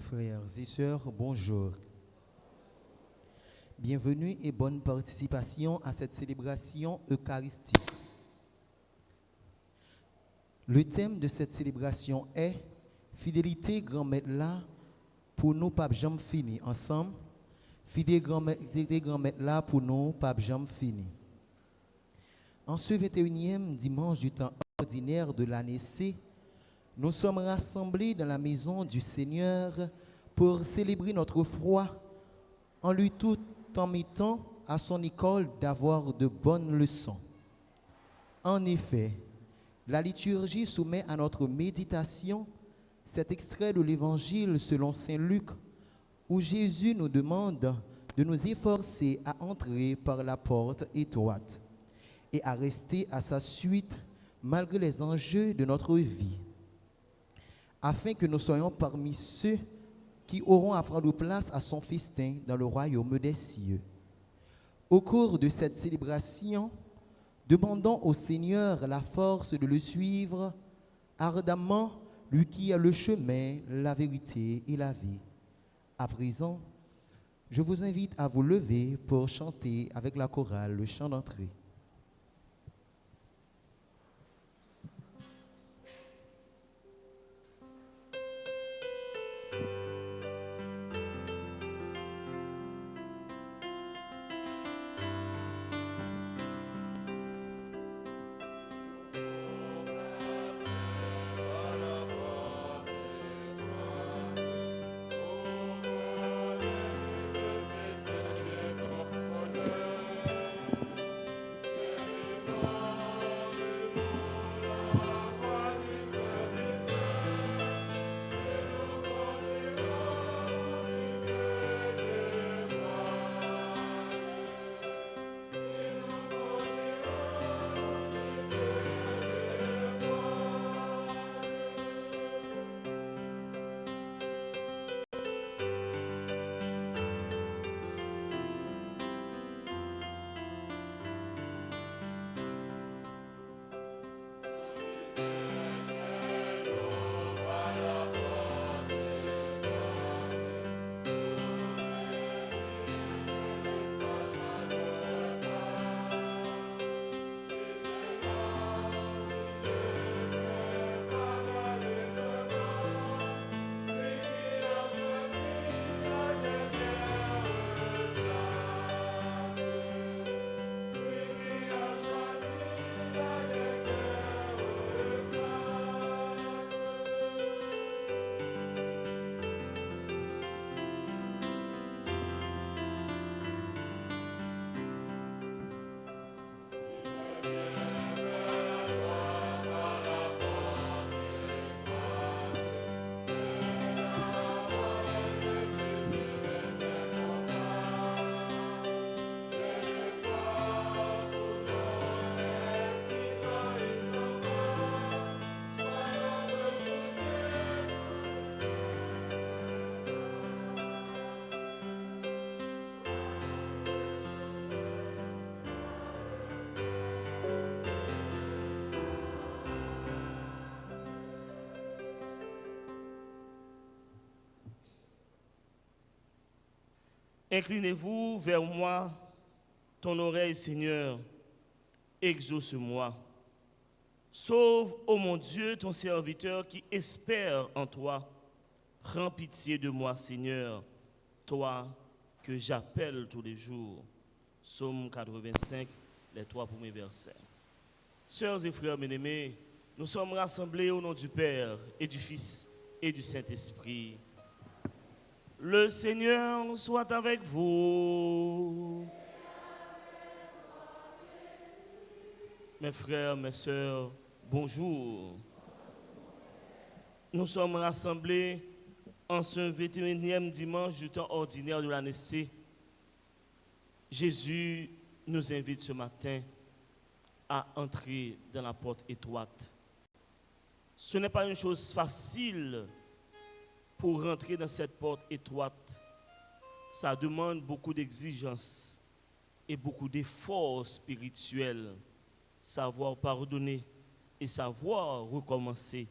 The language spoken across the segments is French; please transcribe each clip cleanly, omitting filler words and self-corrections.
Frères et sœurs, bonjour. Bienvenue et bonne participation à cette célébration eucharistique. Le thème de cette célébration est Fidélité grand-mère là pour nous pape Jean fini. Ensemble, fidélité grand-mère là pour nous pape Jean fini. En ce 21e dimanche du temps ordinaire de l'année C, nous sommes rassemblés dans la maison du Seigneur pour célébrer notre foi en lui tout en mettant à son école d'avoir de bonnes leçons. En effet, la liturgie soumet à notre méditation cet extrait de l'Évangile selon saint Luc, où Jésus nous demande de nous efforcer à entrer par la porte étroite et à rester à sa suite malgré les enjeux de notre vie, afin que nous soyons parmi ceux qui auront à prendre place à son festin dans le royaume des cieux. Au cours de cette célébration, demandons au Seigneur la force de le suivre ardemment, lui qui a le chemin, la vérité et la vie. À présent, je vous invite à vous lever pour chanter avec la chorale le chant d'entrée. Inclinez-vous vers moi, ton oreille, Seigneur, exauce-moi. Sauve, ô mon Dieu, ton serviteur qui espère en toi. Prends pitié de moi, Seigneur, toi que j'appelle tous les jours. Psaume 85, les 3 premiers versets. Sœurs et frères bien-aimés, nous sommes rassemblés au nom du Père et du Fils et du Saint-Esprit. Le Seigneur soit avec vous. Mes frères, mes sœurs, bonjour. Nous sommes rassemblés en ce 21e dimanche du temps ordinaire de l'année C. Jésus nous invite ce matin à entrer dans la porte étroite. Ce n'est pas une chose facile pour rentrer dans cette porte étroite. Ça demande beaucoup d'exigences et beaucoup d'efforts spirituels. Savoir pardonner et savoir recommencer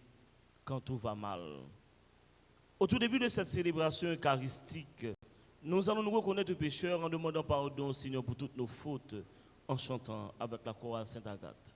quand tout va mal. Au tout début de cette célébration eucharistique, nous allons nous reconnaître pécheurs en demandant pardon au Seigneur pour toutes nos fautes, en chantant avec la chorale Sainte-Agathe.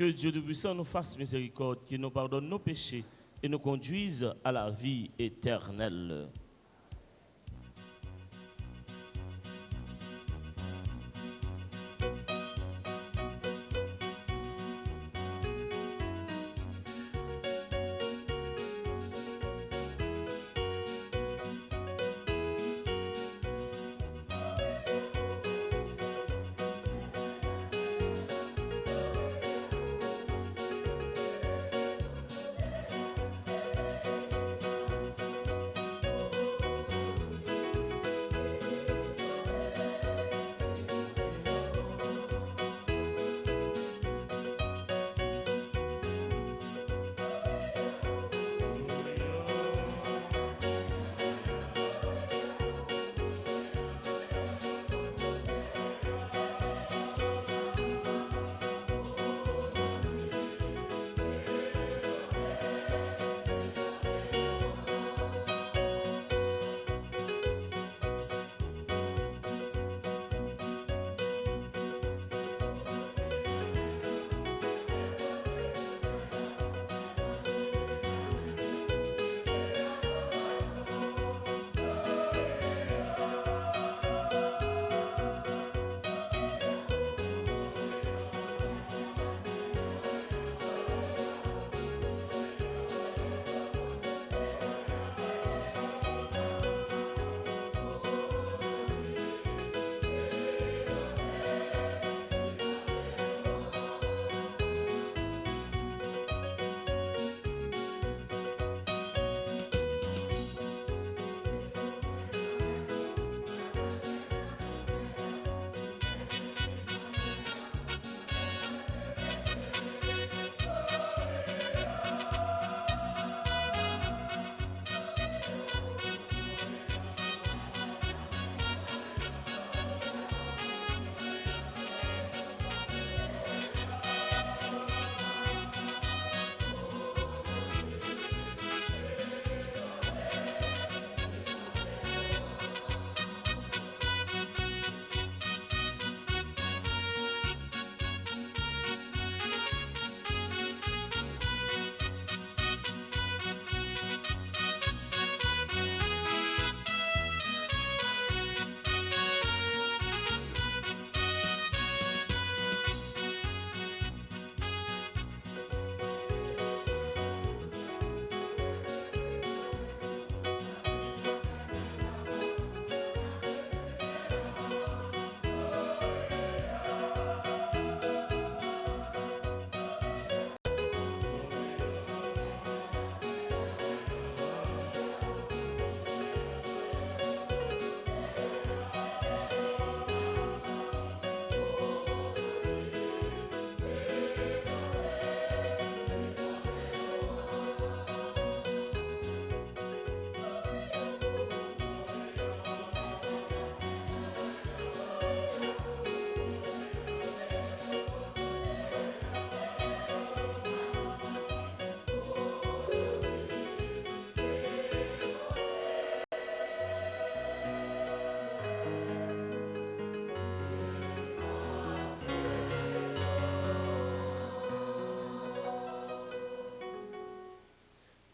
Que Dieu Tout-Puissant nous fasse miséricorde, qu'il nous pardonne nos péchés et nous conduise à la vie éternelle.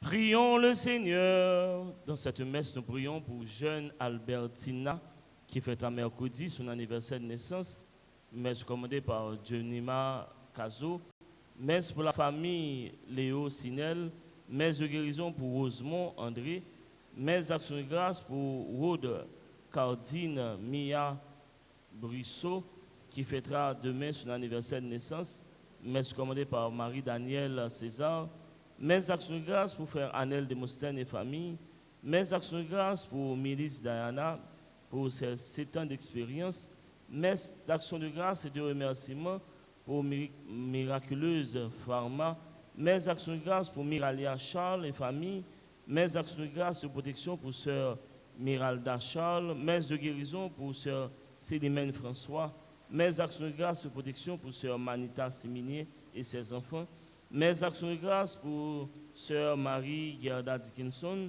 Prions le Seigneur. Dans cette messe, nous prions pour jeune Albertina qui fêtera mercredi son anniversaire de naissance. Messe commandée par Dionima Caso. Messe pour la famille Léo Sinel. Messe de guérison pour Rosemont André. Messe d'action de grâce pour Rode Cardine Mia Brissot qui fêtera demain son anniversaire de naissance. Messe commandée par Marie-Danielle César. Messe d'action de grâce pour frère Anel de Mostène et famille. Messe d'action de grâce pour Milice Diana pour ses 7 ans d'expérience. Messe d'action de grâce et de remerciement pour Miraculeuse Pharma. Messe d'action de grâce pour Miralia Charles et famille. Messe d'action de grâce et de protection pour sœur Miralda Charles. Messe de guérison pour sœur Célimène François. Messe d'action de grâce et de protection pour sœur Manita Séminier et ses enfants. Messe d'action de grâce pour sœur Marie Gerda Dickinson,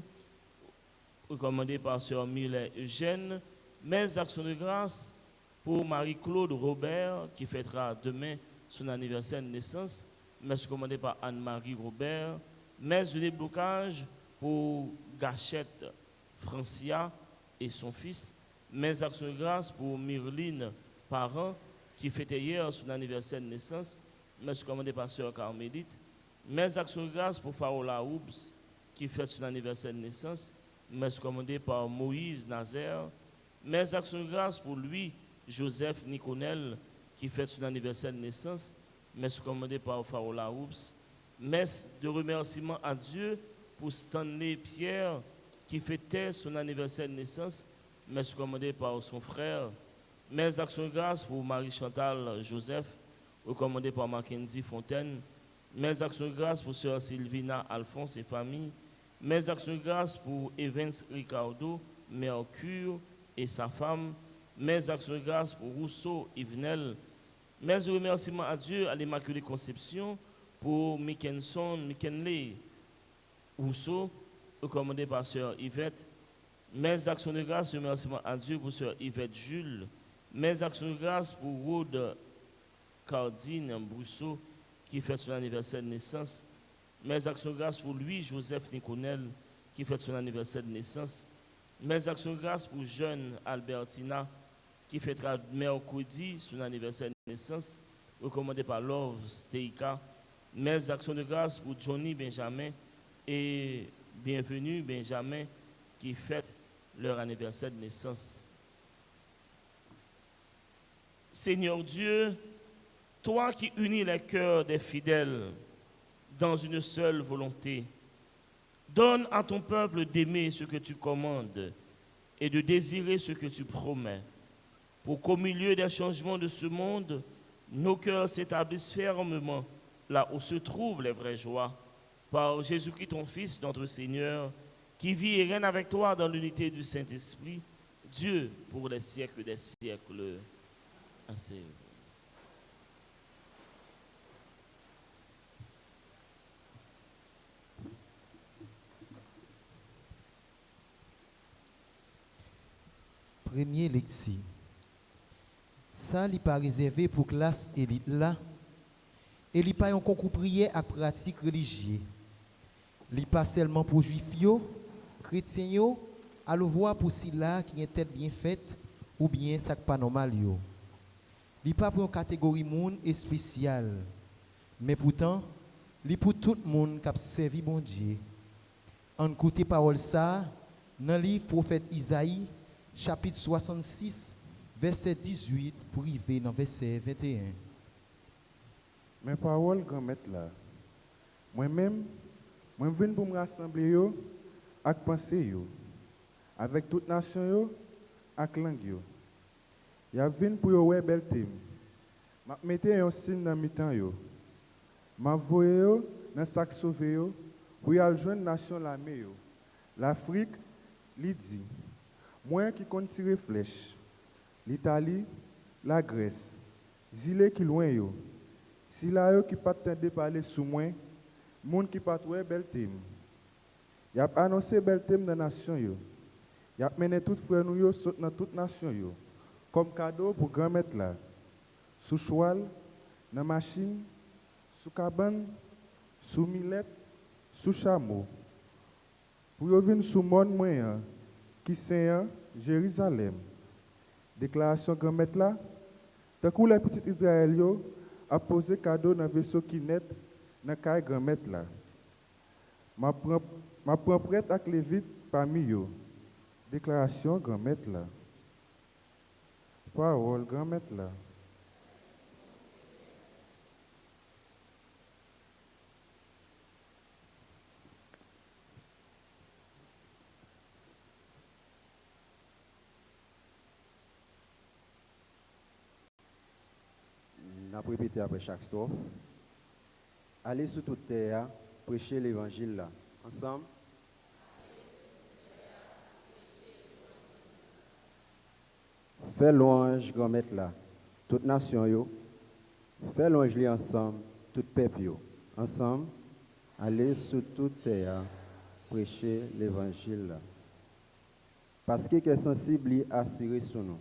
recommandée par sœur Mille Eugène. Messe d'action de grâce pour Marie-Claude Robert, qui fêtera demain son anniversaire de naissance. Messe commandée par Anne-Marie Robert. Messe de déblocage pour Gachette Francia et son fils. Messe d'action de grâce pour Myrline Parent, qui fêtait hier son anniversaire de naissance. Messe commandée par sœur Carmélite. Messe d'action de grâce pour Faola Houbs, qui fête son anniversaire de naissance. Messe commandée par Moïse Nazaire. Messe d'action de grâce pour lui, Joseph Niconel, qui fête son anniversaire de naissance. Messe commandée par Faola Houbs. Messe de remerciement à Dieu pour Stanley Pierre, qui fêtait son anniversaire de naissance. Messe commandée par son frère. Messe d'action de grâce pour Marie-Chantal Joseph, recommandée par Mackenzie Fontaine. Messe d'action de grâce pour sœur Sylvina Alphonse et famille. Messe d'action de grâce pour Evans Ricardo Mercure et sa femme. Messe d'action de grâce pour Rousseau Yvenel. Messe de remerciement à Dieu à l'Immaculée Conception pour Mickenley Rousseau, recommandé par sœur Yvette. Messe d'action de grâce et remerciement à Dieu pour sœur Yvette Jules. Messe d'action de grâce pour Rode Cardine Brousseau, qui fête son anniversaire de naissance. Messe d'action de grâce pour lui, Joseph Niconel, qui fête son anniversaire de naissance. Messe d'action de grâce pour jeune Albertina, qui fêtera mercredi son anniversaire de naissance, recommandé par Love Steika. Messe d'action de grâce pour Johnny Benjamin et Bienvenue Benjamin, qui fêtent leur anniversaire de naissance. Seigneur Dieu, toi qui unis les cœurs des fidèles dans une seule volonté, donne à ton peuple d'aimer ce que tu commandes et de désirer ce que tu promets, pour qu'au milieu des changements de ce monde, nos cœurs s'établissent fermement là où se trouvent les vraies joies, par Jésus-Christ ton Fils, notre Seigneur, qui vit et règne avec toi dans l'unité du Saint-Esprit, Dieu pour les siècles des siècles. Assez. Premier lexi. Ça n'est pas réservé pour classe élite là. Et il n'y a pas un concours prière à pratique religieuse. Il n'y a pas seulement pour juifs, chrétiens, à le voir pour ceux-là qui ont tête bien faite ou bien ça pas normal. Il n'y a pas pour une catégorie monde spéciale. Mais pourtant, il y a pour tout le monde qui a servi bon Dieu. En écoutant parole ça, dans le livre prophète Isaïe, chapitre 66, verset 18, pour arriver dans verset 21. Mes paroles, grand-maître là, moi-même, je viens pour me rassembler yo, avec pensée yo, avec toute nation yo, avec langue yo. Je viens pour yo ouais bel thème. Je mette un signe dans mi temps yo. Je voye yo dans sac sauvé yo, pour y aller joindre nation l'armée yo. L'Afrique, l'Idi. Moi qui compte tirer flèche. L'Italie, la Grèce. Zile qui loin yo. Si là yo qui pas tendre parler sous moi, monde qui pas ouais bel thème. Y a annoncé bel thème dans nation yo. Y a mené tout frère nous yo dans toute nation yo. Comme cadeau pour grand-maître là. Sous cheval, dans machine, sous cabane, sous millette, sous chameau. Pour venir sous monde moyen qui c'est Jérusalem. Déclaration grand-mère là, tant que les petits Israéliens a posé cadeau dans le vaisseau qui net dans la grand-mère là. Ma prend prête avec les vides parmi eux. Déclaration grand-mère là. Parole grand-mère là. N'a pas répété après chaque strophe. Allez sur toute terre, prêcher l'évangile là. Ensemble. Fais louange, grand-mère là. Toute nation yo. Fais louange li ensemble, tout peuple yo. Ensemble. Allez sur toute terre, prêcher l'évangile là. Parce que est sensible à assurer sur nous.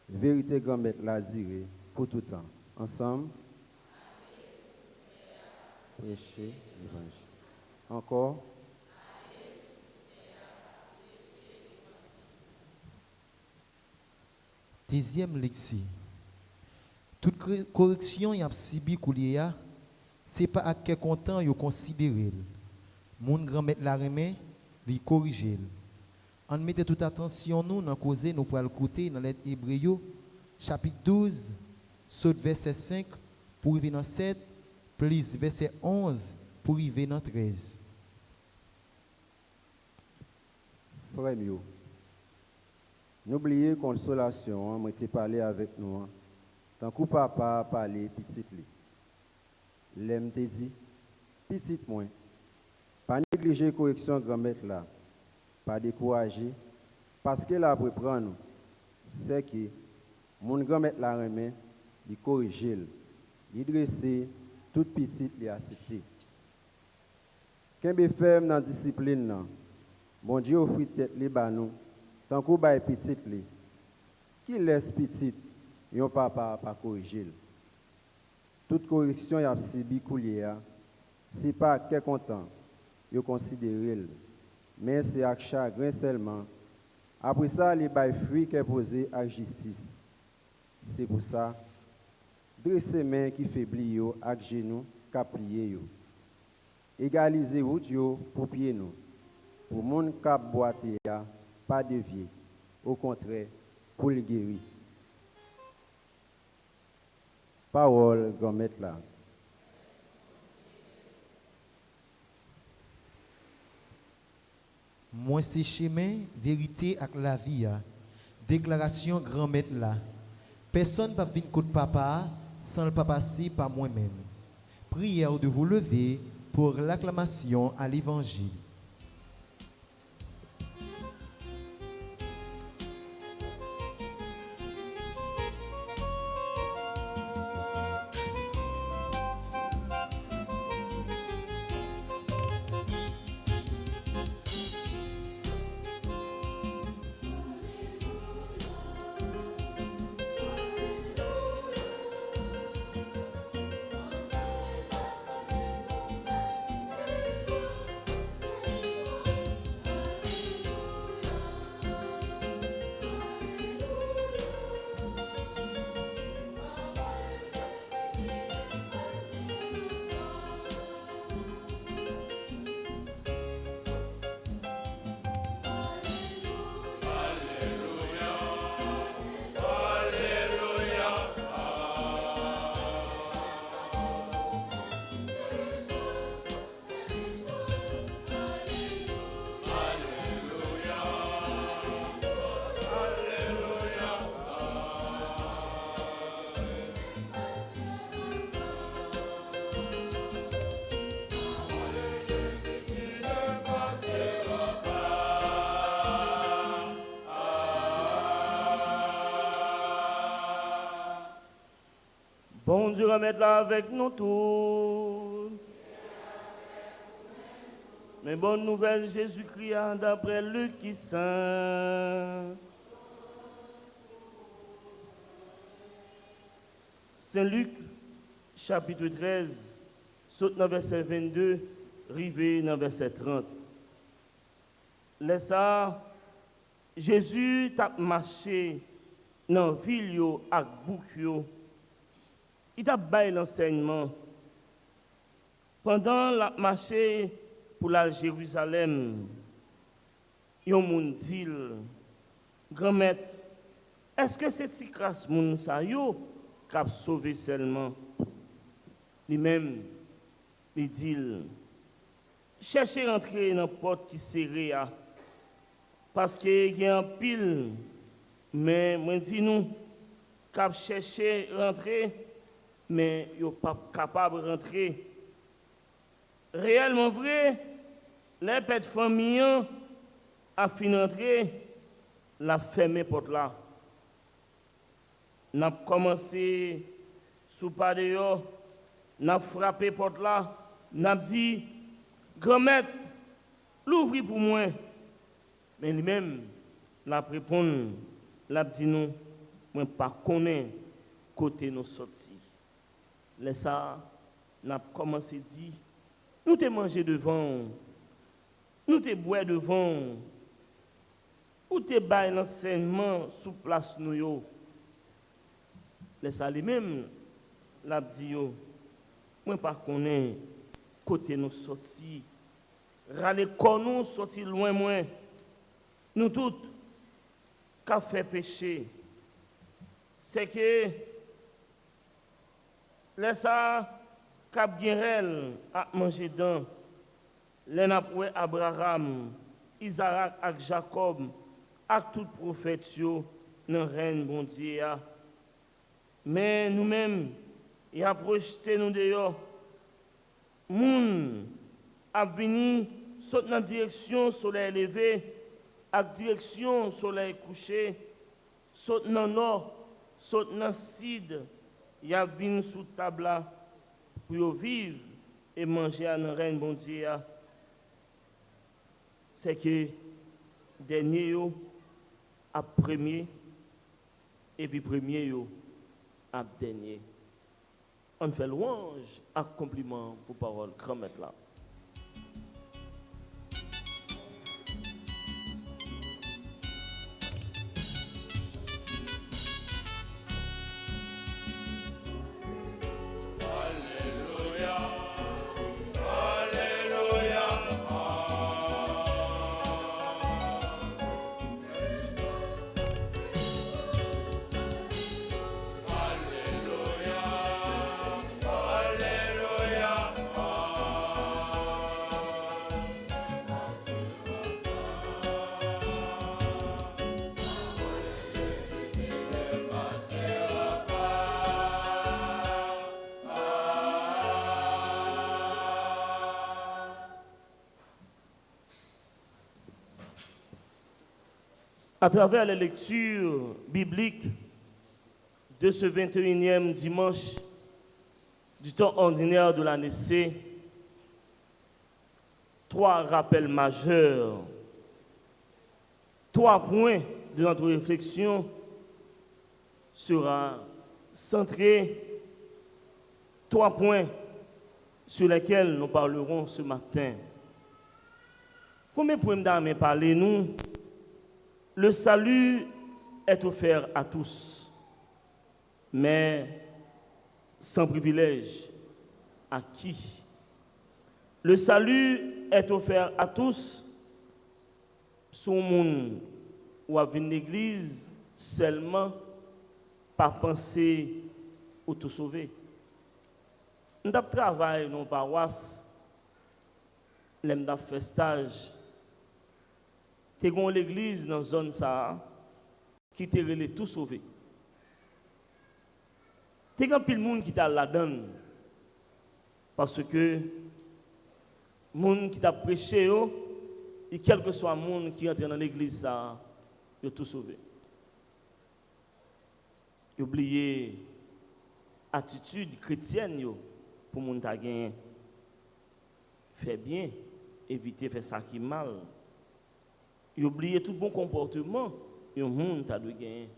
Vérité grand-mère là dire pour tout temps. Ensemble. Prêcher l'évangile. Encore. Deuxième lecture. Toute correction y a subi kouliya, c'est pas à quel content yo considérer. Mon grand-mère la remet, li corriger. On mette toute attention nous dans causer nous pour écouter dans lettre Hébreu chapitre 12 saute verset 5 pour arriver dans 7 plus verset 11 pour arriver dans 13. Frère Mio, n'oubliez consolation, moi t'ai parlé avec nous. Tant que papa a parlé petit li. L'aime te dit, petit moi, pas négliger correction grand-mère là, pas décourager, parce que là pour prendre, c'est que mon grand-mère la remet, il corrige, il dresse, toute petite li accepté. Qu'un ferme dans la discipline là, bon Dieu offre tête li ba nous, tant que ba petite li, qui laisse petite, yon papa pas corriger. Toute correction y a subi coulière, c'est pas qu'est content, yo considérer, mais c'est avec chagrin seulement. Après ça, les bail fruit qu'est posé à justice. C'est pour ça, dressez main qui faiblit yo avec genou qu'a plié yo. Égalisez route yo pour pied nous. Pour moun cap boiter pas dévier. Au contraire, pour le guérir. Parole, grand-mère là. Moi c'est chemin, vérité avec la vie. Déclaration grand-mère là. Personne ne va venir côté papa sans le papa passer par moi-même. Prière de vous lever pour l'acclamation à l'évangile. Bon Dieu, remettre là avec nous tous. Mais bonne nouvelle, Jésus-Christ, d'après Luc qui saint. Saint Luc, chapitre 13, saute dans verset 22, rivé dans verset 30. Laisse ça, Jésus t'a marché dans la ville yo ak bouk yo. Il t'a baillé l'enseignement. Pendant la marché pour la Jérusalem, yon moun dit, grand-maître, est-ce que c'est si grâce moun sa yo k'ap sauvé seulement? Lui-même, il dit, cherchez rentrer dans la porte qui serrée, parce qu'il y a un pile, mais moi dis nous, cap chercher rentrer, mais ils ne sont pas capables de rentrer. Réellement vrai, les pères de famille a fini d'entrer, la fermé porte là. N'a commencé sous pas dehors, n'a frappé porte là, n'a dit grand-maître, l'ouvrir pour moi. Mais lui-même, n'a répondu, n'a dit nous, moi pas connaît côté nous sortis. Laisse ça, n'a commencé à dire, nous te mangé devant, nous te boire devant, ou te bail l'enseignement sous place nous yo. Laisse ça lui-même, n'a dit yo, moi pas connaît côté nous sortis. Râler quand nous sortis loin moins. Nous tous, qu'a fait péché, c'est que laisse ça, cap guerrel à manger dedans, les napoué Abraham, Isaac et Jacob, avec tout prophète dans reine bon Dieu. Mais nous-mêmes, il a projeté nous dehors. Moun a venu saute dans la direction soleil levé, avec direction soleil couché, saute dans le nord, saute dans le sud, il a venu sous table pour vivre et manger à la reine bon Dieu. C'est que dernier yo a premier et puis premier yo a dernier. On fait louange à compliment pour parole grand-maître là. À travers les lectures bibliques de ce 21e dimanche du temps ordinaire de l'année C, 3 rappels majeurs, 3 points de notre réflexion sera centrés, 3 points sur lesquels nous parlerons ce matin. Premier point d'âme parler nous. Le salut est offert à tous, mais sans privilège. À qui? Le salut est offert à tous, son monde ou à venir l'église seulement par penser auto-sauver. Nous travaillons dans nos paroisses, nous avons fait stage. Te gon l'église dans zone ça qui te relé tout sauvé. Te gon pile monde qui t'a la donne parce que monde qui t'a prêché et quel que soit monde qui entre dans l'église ça, yo tout sauvé. Oublier attitude chrétienne yo pour monde ta gagner. Fais bien, éviter faire ça qui mal. Oublier tout bon comportement, et le monde a de gagner.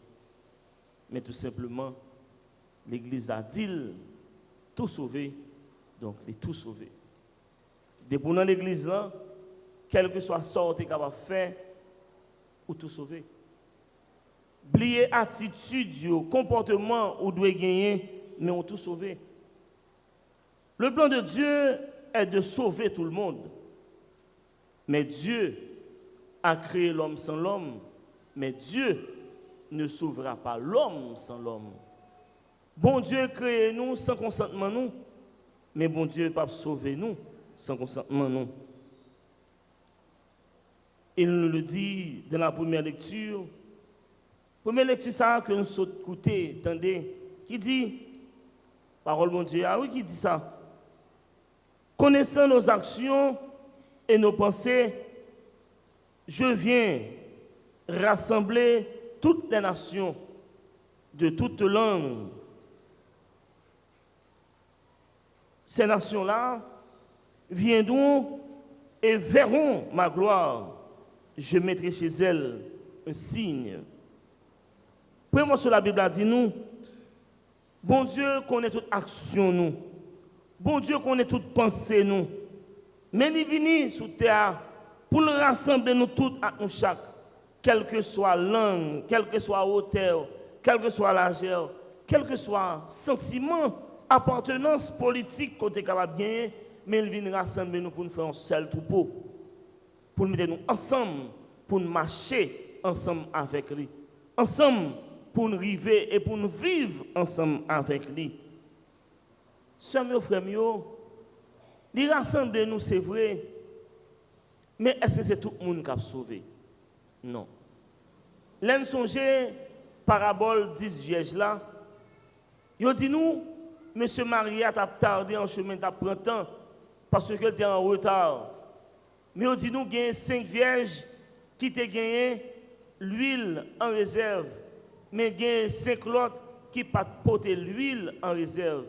Mais tout simplement, l'Église a dit tout sauvé, donc il est tout sauvé. Depuis dans l'Église là, quel que soit ce que tu es capable de faire, ou tout sauver. Oublier attitude, comportement ou doit gagner, mais on tout sauver. Le plan de Dieu est de sauver tout le monde. Mais Dieu a créé l'homme sans l'homme, mais Dieu ne sauvera pas l'homme sans l'homme. Bon Dieu crée nous sans consentement nous, mais bon Dieu ne peut pas sauver nous sans consentement nous. Il nous le dit dans la première lecture. Première lecture, ça que nous sommes écoutés, attendez, qui dit, parole mon Dieu, ah oui, qui dit ça. Connaissant nos actions et nos pensées, je viens rassembler toutes les nations de toutes langues. Ces nations-là viendront et verront ma gloire. Je mettrai chez elles un signe. Prenez-moi sur la Bible, a dit nous, bon Dieu connaît toute action nous. Bon Dieu connaît toute pensée nous. Mais il vient sur terre pour le rassembler nous toutes à nous chaque, quelle que soit langue, quelle que soit hauteur, quelle que soit largeur, quel que soit sentiment, appartenance politique qu'on est capable de gagner, mais il vient rassembler nous pour nous faire un seul troupeau, pour nous mettre nous ensemble, pour nous marcher ensemble avec lui, ensemble pour nous arriver et pour nous vivre ensemble avec lui. Sœurs, mes frères, il rassemble nous, c'est vrai, mais est-ce que c'est tout le monde qui a sauvé? Non. L'un songer parabole 10 vierges là, il dit nous, Monsieur Maria t'a tardé en chemin, t'a pris temps parce qu'elle était en retard. Mais il dit nous, il y a 5 vierges qui t'ont gagné l'huile en réserve, mais il y a 5 autres qui n'ont pas porté l'huile en réserve.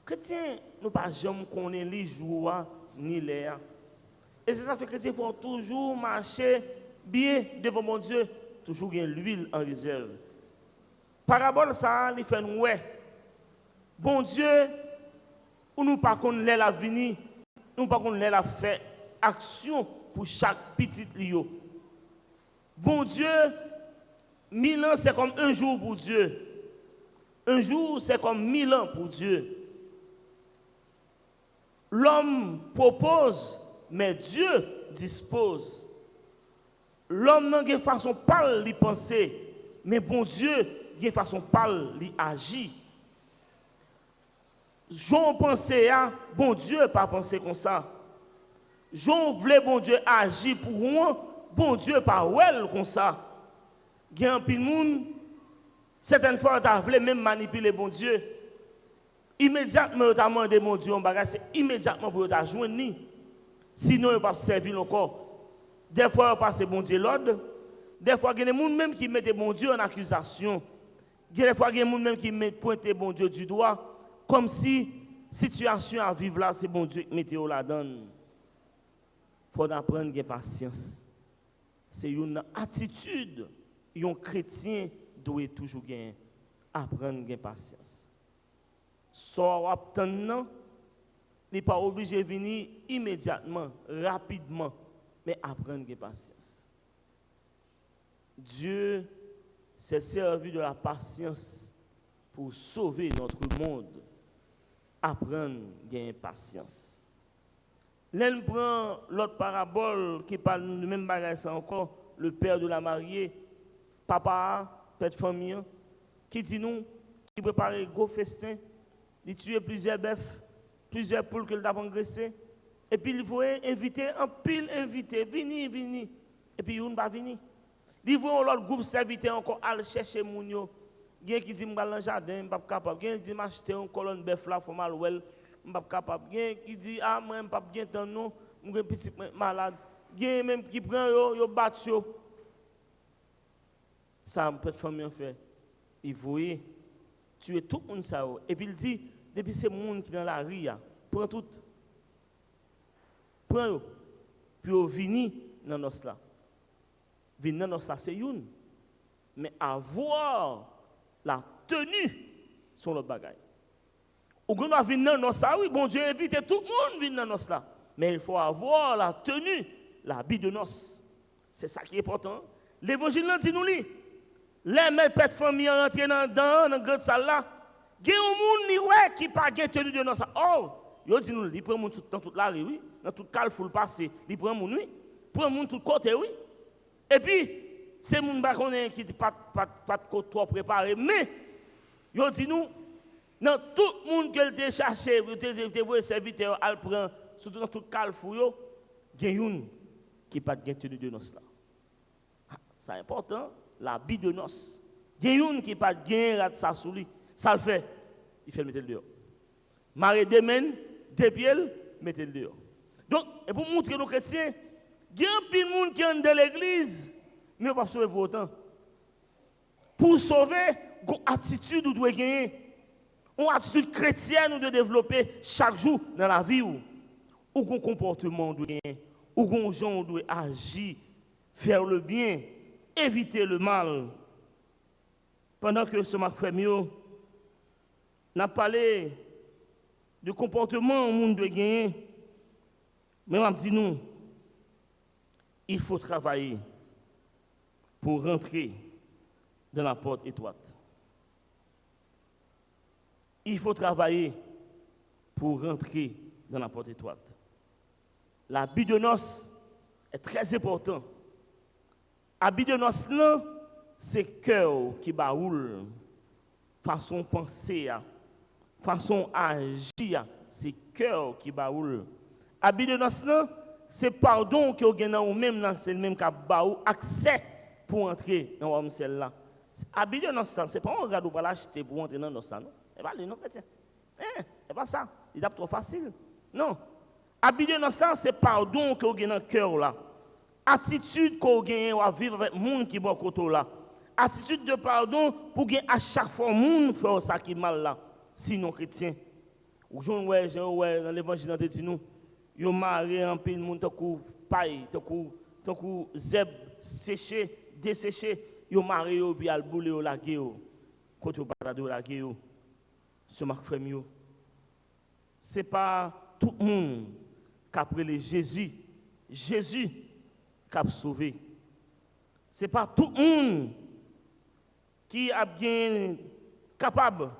Chrétiens, nous ne pas jamais connaître les jours ni l'air. Et c'est ça que les chrétiens font toujours marcher bien devant mon Dieu, toujours gagner l'huile en réserve. Parabole ça, il fait nous ouais. Bon Dieu, ou nous pas connaître la venir, nous pas connaître la fait action pour chaque petit lieu. Bon Dieu, 1000 ans c'est comme un jour pour Dieu. Un jour c'est comme 1000 ans pour Dieu. L'homme propose, mais Dieu dispose. L'homme n'a pas façon pas d'y penser, mais bon Dieu n'a façon pas d'y agir. Jean pensait, bon Dieu pas penser comme ça. Jean voulait bon Dieu agir pour moi, bon Dieu pas well comme ça. Il y a un peu de monde, certaines fois, tu voulais même manipuler bon Dieu. Immédiatement, tu as demandé mon Dieu, c'est immédiatement pour te joindre. Sinon, il ne va pas servir encore. Des fois, il passe bon Dieu l'ordre. Des fois, il y a des gens même qui mettent bon Dieu en accusation. Des fois, il y a des gens même qui pointent bon Dieu du doigt. Comme si la situation à vivre là, c'est bon Dieu qui mette la donne. Il faut apprendre à patience. C'est une attitude qu'un chrétien doit toujours gagner. Apprendre à patience. Soit obtenant, il n'est pas obligé de venir immédiatement, rapidement, mais apprendre à patience. Dieu s'est servi de la patience pour sauver notre monde. Apprendre à gagner patience. L'un prend l'autre parabole qui parle du même bagage encore, le père de la mariée, papa, père de famille, qui dit nous, qui prépare un gros festin, il tue plusieurs bœufs, plusieurs poules qu'il a engraissées, et puis il voulait inviter un pile invité, venez, et puis il ne va pas venir. Il voulait l'autre groupe serviteur encore aller chercher Mounio. Il y a qui dit, je vais dans le jardin, je ne suis pas capable. Il y a qui dit, m'acheter une colonne de bœuf là, il faut mal well, je ne suis pas capable. Il y a qui dit, moi, je ne suis pas bien temps, non, je suis un petit malade. Il y a même qui prend, yo battu. Ça, peut-être famille fait. Il voulait tuer tout le monde. Ça. Et puis il dit, depuis ces gens qui sont dans la rue, prends tout. Prends-le. Puis venez dans nos là. Venez dans nos là, c'est une. Mais avoir la tenue sur le bagage. Ou quand on vient dans nos là, oui, bon Dieu invite tout le monde à venir dans nos là. mais il faut avoir la tenue, l'habit de noces. C'est ça qui est important. L'évangile dit nous, les mères pères de famille rentrent dans la grande salle là, il y a un monde qui n'a pas tenue de noces. Oh, il dit nous, il prend mon dans toute la rue, oui, dans tout carrefour passé, il prend mon oui, prend mon tout côté, oui. Et puis, c'est mon baconné qui n'a pas de côte trop préparé, mais il dit nous, dans tout le monde qui a cherché, qui a serviteur, elle prend, surtout dans tout carrefour, il y a un qui n'a pas de tenue de noces là. C'est important, l'habit de noces. Il y a un qui n'a pas de gain de ça sous lui. Ça le fait, il fait le mettre dehors. Marée des mains, des pieds, mettez le dehors. Donc, et pour montrer nos chrétiens, il y a un peu de monde qui est dans l'église, mais on ne va pas sauver pour autant. Pour sauver, une attitude où doit gagner. Une attitude chrétienne où doit développer chaque jour dans la vie. Ou un comportement doit gagner. Ou un gens doit agir, faire le bien, éviter le mal. Pendant que ce Marc Fémio n'a parlé de comportement au monde de gagner, mais on dit nous, il faut travailler pour rentrer dans la porte étroite. Il faut travailler pour rentrer dans la porte étroite. L'habit de noces est très important. L'habit de noces, c'est cœur qui baoule, façon penser, façon agir, c'est cœur qui baoule. L'habit de noces, c'est pardon que vous avez même, c'est le même qui baoule accès pour entrer dans le ciel là. L'habit de noces, c'est pas un regard pour l'acheter pour entrer dans le ciel. Et pas les non chrétiens. C'est pas ça. Il est trop facile. Non. L'habit de noces, c'est pardon que vous avez dans le cœur là. Attitude que vous avez à vivre avec les gens qui sont côté là. Attitude de pardon pour gagner à chaque fois les gens faire ça qui est mal là. Sinon chrétien. Ou ouais dans l'évangile on dit nous, yo maré en pile monde tant coup paille, tant coup zeb séché, desséché, yo maré yo bi al boule yo la yo. Côté batade la yo. Ce Marc Fémio. C'est pas tout le monde qui a pris Jésus qui a sauvé. Ce n'est pas tout le monde qui a bien capable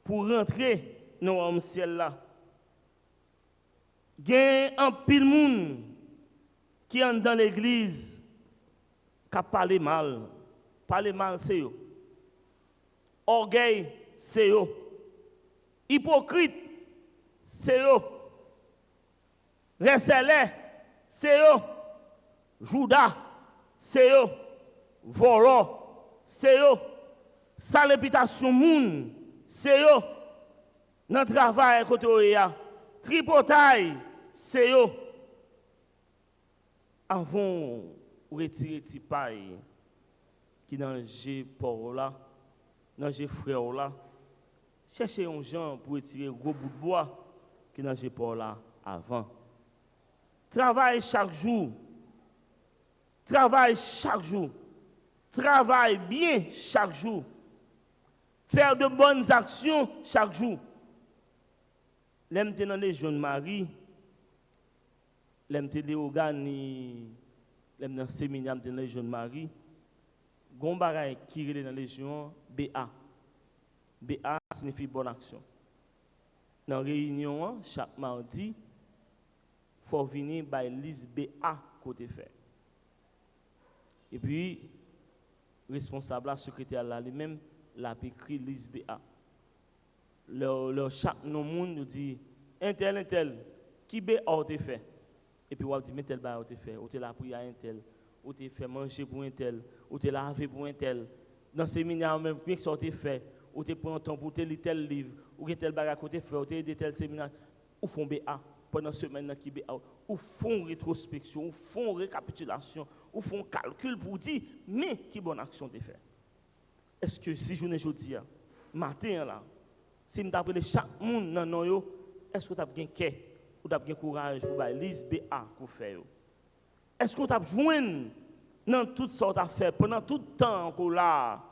pour rentrer dans le ciel là. Il y a un pile monde qui est dans l'église qui a parlé mal. Parler mal, c'est eux. Orgueil, c'est eux. Hypocrite, c'est eux. Recelé, c'est eux. Judas, c'est eux. Volant, c'est eux. Sa réputation moun, c'est eux. Dans le travail côté oya, tripotaille, c'est eux. Avant retirer ti paille qui dans G port là, dans G frère là, chercher un gens pour retirer gros bout de bois qui dans G port là avant. Travaille chaque jour. Travaille chaque jour. Travaille bien chaque jour. Faire de bonnes actions chaque jour. L'aime dans les jeunes Marie, l'aime dans organes, l'aime dans séminaire dans les jeunes Marie. Gombaray qui est dans les légion BA. BA signifie bonne action. Dans la réunion chaque mardi, il faut venir par liste BA côté fait. Et puis responsable la secrétaire là lui-même l'a écrit liste BA. Chaque monde nous dit un tel qui BA a été fait. Et puis on dit mais tel BA a été fait, ou tel la prière un tel, ou tel fait manger pour un tel, ou tel laver pour un tel. Dans ce séminaire même bien que ça a été fait, ou tel prend temps pour tel livre, ou tel bagarre côté fait, ou tel séminaire ou font BA pendant semaine qui BA ou font rétrospection, ou font récapitulation, ou font calcul pour dire mais qui bonne action t'es fait. Est-ce que si journée aujourd'hui matin là, si me t'appelle chaque monde dans non yo, est-ce que tu as bien cœur ou tu as bien courage pour ba liste BA pour faire yo? Est-ce que tu as joindre dans toutes sortes d'affaires pendant tout le temps encore là,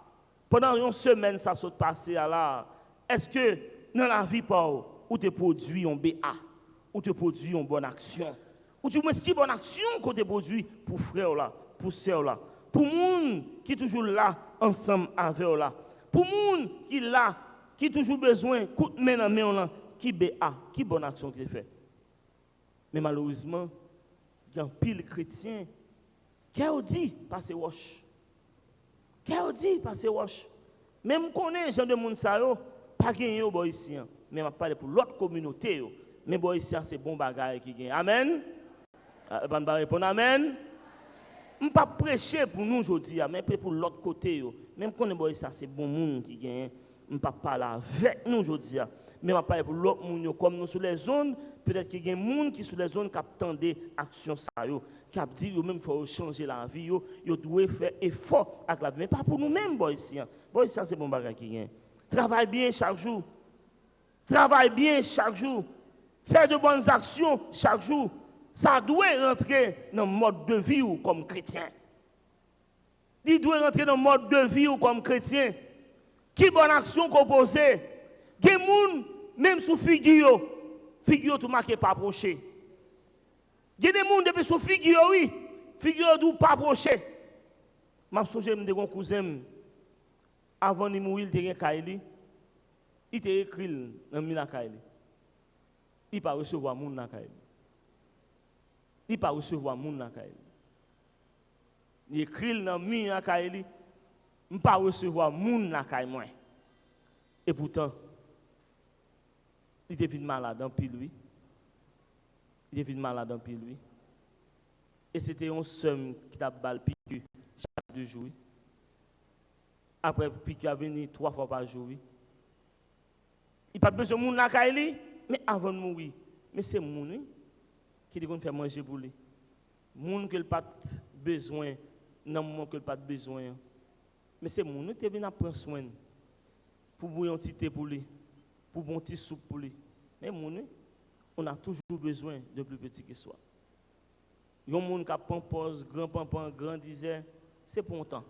pendant une semaine ça s'est passé là, est-ce que dans la vie ou tu produis un BA ou tu produis une bonne action? ou du moins qui bonne action côté produit pour frère là, pour sœur là, pour monde qui toujours là ensemble avec là, pour monde qui là qui toujours besoin coup de main en main là, qui bonne action qu'il fait. Mais malheureusement, il y a un pile chrétien qui a dit passer wash. Qui a dit passer wash. Même connaît gens de monde ça yo, pas gagner au ici, mais m'a parler pour l'autre communauté yo. Mais ici c'est bon bagage qui gagne. Amen. Ban ba répondre amen. On pas prêcher pour nous aujourd'hui, mais pour l'autre côté yo. Même connaît ici c'est bon monde qui gagne. On pas parler avec nous aujourd'hui. Mais on parle pour l'autre monde comme nous sur les zones, peut-être qu'il y a des gens qui sur les zones qui attendent action ça yo, qui a dit yo même faut changer la vie yo doit faire effort avec la vie, mais pas pour nous-mêmes ici. Ici c'est bon bagage qui gagne. Travaille bien chaque jour. Travaille bien chaque jour. Faire de bonnes actions chaque jour. Ça doit rentrer dans le mode de vie ou comme chrétien. Il doit rentrer dans le mode de vie ou comme chrétien. Qui bonne action qu'on pose? Des gens, même sous figure tout marqué pas approché. Il y a des gens depuis sous figure, oui, figure d'où pas approché. Je me souviens de mon cousin, avant de mourir, il était écrit dans le Kaili. Il ne peut pas recevoir moun dans Kaili. Il ne peut pas recevoir moun dans Kaili. Il écrit dans le Kaili, il ne peut pas recevoir moun dans Kaili. Et pourtant, il devient malade en pile, lui. Il devient malade en pile, lui. Et c'était un seul qui a balle piqûre chaque 2 jours. Après, piqûre a venu 3 fois par jour. Il n'a pas besoin de moun la kaili, mais avant de mourir. Mais c'est moun qui doit faire manger pour lui. Moun que n'a pas besoin, non moun que n'a pas besoin. Mais c'est moun qui vient prendre soin pour bouillon petit thé pour lui, pour bon petit soupe pour lui. Mais moun, on a toujours besoin de plus petit que soit. Yon moun qui pampose, grand pampan, grand disait, c'est pour un temps.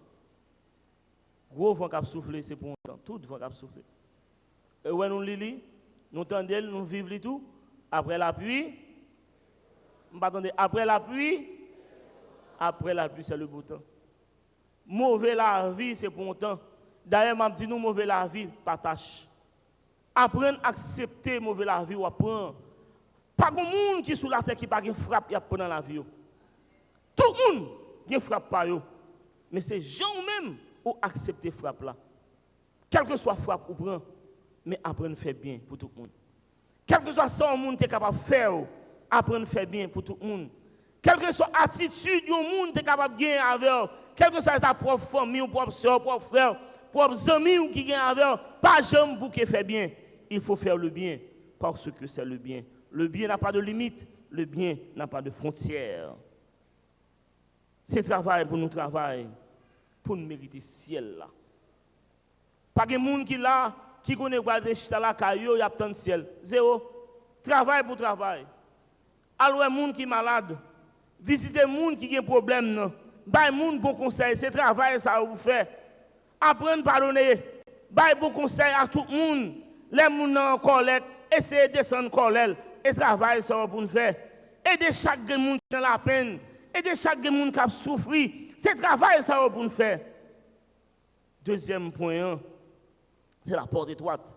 Gros vent qui souffler, c'est pour un temps. Tout vent qui souffler. Et when nous lili, nous tendons, nous vivons tout. Après la pluie, après la pluie, c'est le beau temps. Mauvais la vie, c'est pour un temps. D'ailleurs, m'a dit nous mauvais la vie, partage. Apprendre à accepter mauvais la vie ou apprendre. Pas de monde qui sous la terre qui pas de frappe pendant la vie. Tout le monde qui frappe par eux. Mais c'est gens même qui accepter frappe là. Quelle que soit frappe ou prend, mais apprendre à faire bien pour tout le monde. Quel que soit ça, le monde est capable de faire, apprendre à faire bien pour tout le monde. Quelle que soit l'attitude du monde est capable de gagner avec, quelle que soit ta propre famille, ou propre soeur, propre frère, propre amis qui gagne avec, pas jamais pour qu'il fait bien. Il faut faire le bien parce que c'est le bien. Le bien n'a pas de limite, le bien n'a pas de frontières. C'est travail pour nous travailler, pour nous mériter le ciel là. Pas de monde qui là, qui connaît quoi de chita la caillou, il y a tant de ciel. Zéro. Travail pour travail. Alors les gens qui sont malades, visiter les gens qui ont des problèmes, bailler les gens bon conseil, c'est travail ça vous fait. Apprendre à pardonner, bailler bon conseil à tout le monde. Les gens en colère, essayer de descendre en colère, et travail ça pour nous faire. Aider chaque monde qui a la peine, aider chaque monde qui a souffert, c'est travail ça pour nous faire. Deuxième point, c'est la porte étroite.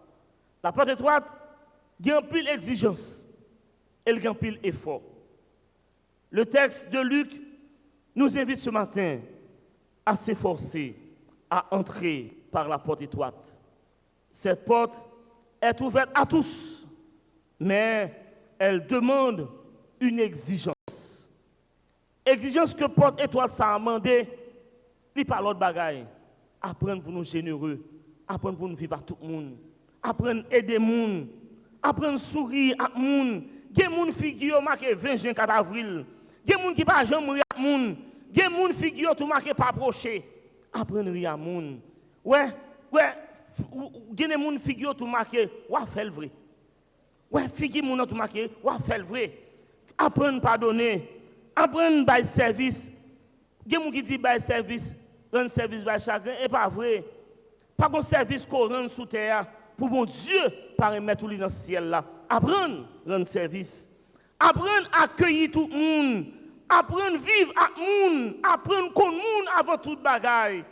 La porte étroite, il y a un pile exigence, et il y a un pile effort. Le texte de Luc nous invite ce matin à s'efforcer, à entrer par la porte étroite. Cette porte est ouverte à tous, mais elle demande une exigence. Exigence que porte étroite ça a demandé, il n'y a pas l'autre bagaille. Apprendre pour nous généreux, apprendre pour nous vivre à tout le monde, apprendre à aider les gens, apprendre à sourire à tout le monde. Il y a des gens qui ont marqué 20 juin 4 avril, il y a des gens qui ne pas jamais rire à tout le monde, il y a des gens qui ont marqué pas approcher. Apprendre à rire à tout le monde. Ouais. Il y a des gens qui ont marqué, ouais, fait le vrai. Ouais, figure mon tout marqué, ouais, fait le vrai. Apprendre à pardonner, apprendre à faire service. Il y a des gens qui disent bah service, rendre service à chacun, et pas vrai. Pas un service qu'on rend sous terre pour mon Dieu paraître mettre tout dans le ciel là. Apprendre à rendre service. Apprendre à accueillir tout le monde. Apprendre à vivre avec le monde. Apprendre à connaître le monde avant toute bagaille.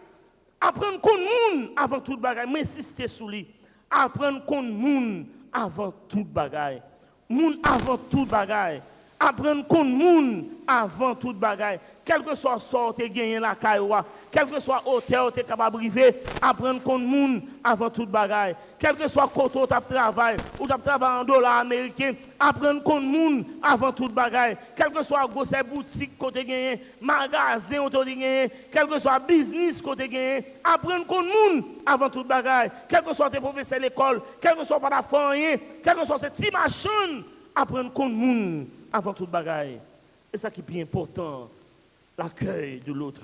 Apprendre à connaître le monde avant toute bagaille. Mais insister sur lui. Apprendre à connaître le monde avant toute bagaille. Monde avant toute bagaille. Apprendre à connaître le monde avant toute bagaille. Quel que soit sort tu gagné la caille, quel que soit hôtel tu es capable de vivre, apprendre contre monde avant toute bagaille. Quel que soit côté tu travail ou tu travailles en dollars américains, apprendre contre monde avant toute bagaille. Quel que soit grosse boutique côté gagné, magasin ou tu gagné, quel que soit business côté gagné, apprendre contre monde avant toute bagaille. Quel que soit tes professeurs à l'école, quel que soit pas la famille, quel que soit cette petite machine, apprendre contre monde avant toute bagaille. Et ça qui est bien important. L'accueil de l'autre.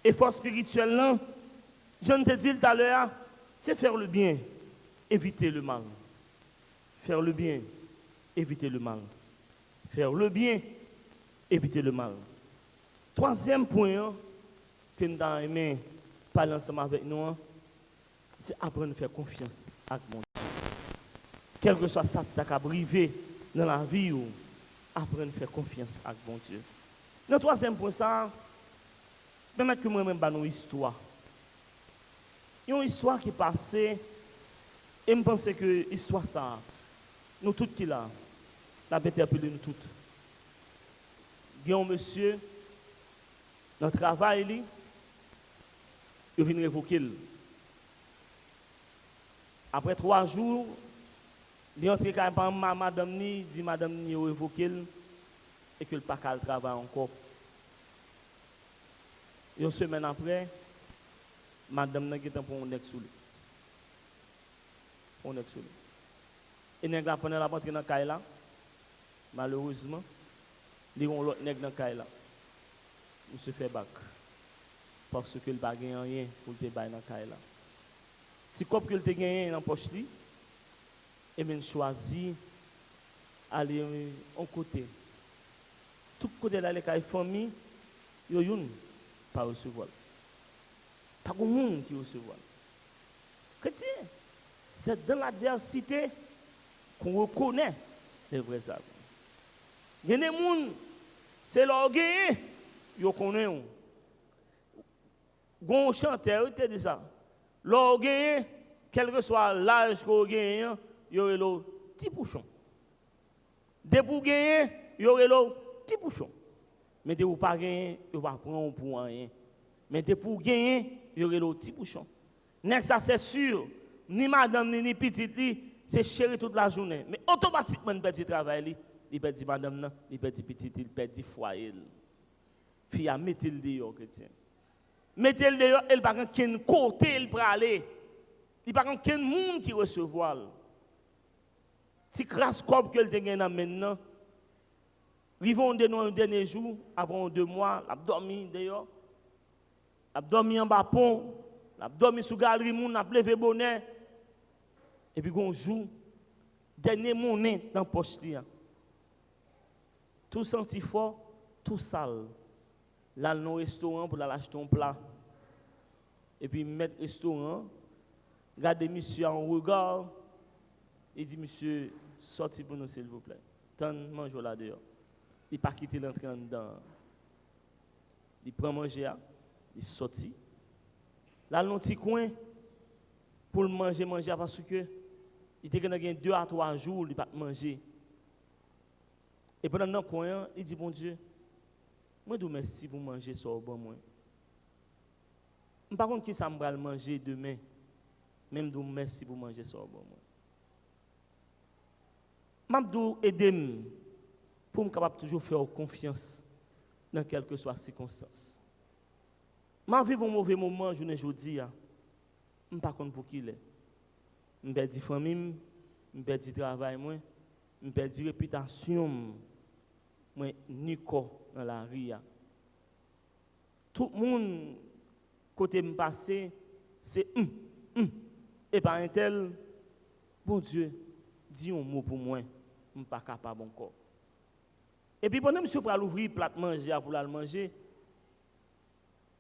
Effort spirituel, là, je ne te dis tout à l'heure, c'est faire le bien, éviter le mal. Faire le bien, éviter le mal. Faire le bien, éviter le mal. Troisième point que nous avons aimé parler ensemble avec nous, c'est apprendre à faire confiance à mon Dieu. Quel que soit ça qui t'a brivé dans la vie, apprendre à faire confiance à mon Dieu. Le troisième point, ça, permettre que moi-même une histoire. Une histoire qui est passée, et je pense que l'histoire, ça, nous tous qui là, la interpellé nous toutes. Il y a un monsieur, dans le travail, il vient révoquer. Après 3 jours, il est entré par madame ni, dit madame ni, il a révoqué. Et que le pacal travaille encore. Et une semaine après, madame n'a pas pour un ex sous lui. On ex sous lui. Et nèg la prend la porte dans caille là. Malheureusement, ils ont l'autre nèg dans caille là. Il se fait bac. Parce que il pas gagné rien pour te bailler dans caille là. Si cop que il te gagné dans poche li, et bien choisi aller en côté. Tout côté là les famille yo youn pas recevoir. Pas grand monde qui recevoir. Chrétien, c'est dans l'adversité qu'on reconnaît les vrais amis. Il y a des gens, c'est leur gagné, yo connaît. Gon chanteur te dit ça. Leur gagné, quel que soit l'âge qu'on gagne, yo est le petit bouchon. Dès pour gagner, yo est le petit bouchon. Mais de vous pas gagner, vous pas prendre pour rien. Mais de pour gagner, il y aurait le petit bouchon. Next ça c'est sûr, ni madame ni petite li, c'est chéri toute la journée. Mais automatiquement il perd du travail il perd madame nan, il perd petite, il perd du foyer. Fille a mettez le dehors chrétien. Mettez le dehors, elle pas qu'un côté il pour aller. Il pas qu'un monde qui recevoir. Si grâce comme que elle te gagne maintenant. Rivons de nous un dernier jour, avant 2 mois, l'a dormi d'ailleurs. L'a dormi en bas pont, l'a dormi sous galerie moun, l'a levé bonnet. Et puis un jour, dernier monnaie dans poche li. Tout senti fort, tout sale. Là dans restaurant pour l'acheter un plat. Et puis mettre restaurant, regarder monsieur en regard, et dit monsieur, sortez pour nous s'il vous plaît. Tant manger là dehors. Il n'a pas quitté l'entrée dedans. Il prend manger, il sortit. Là, dans un petit coin, pour manger parce que il était gagné 2 à 3 jours, il n'a pas manger. Et pendant le coin, il dit, bon Dieu, moi, je vous remercie pour manger ça au bon moi. Par contre, qui ça me va manger demain, même je vous remercie pour manger ça au bon moi. Je vais aider pour me capable toujours faire confiance dans quelle que soit la circonstance. Je vis un mauvais moment, je ne dis pas. Je ne sais pas pour qui il est. Je perds la famille, je perds le travail, je perds la réputation, je Nico dans la rue. Tout le monde, côté me passer, c'est et par un tel, bon Dieu, dis un mot pour moi, je ne suis pas capable encore. Et puis pendant que monsieur pour l'ouvrir plat manger pour la manger,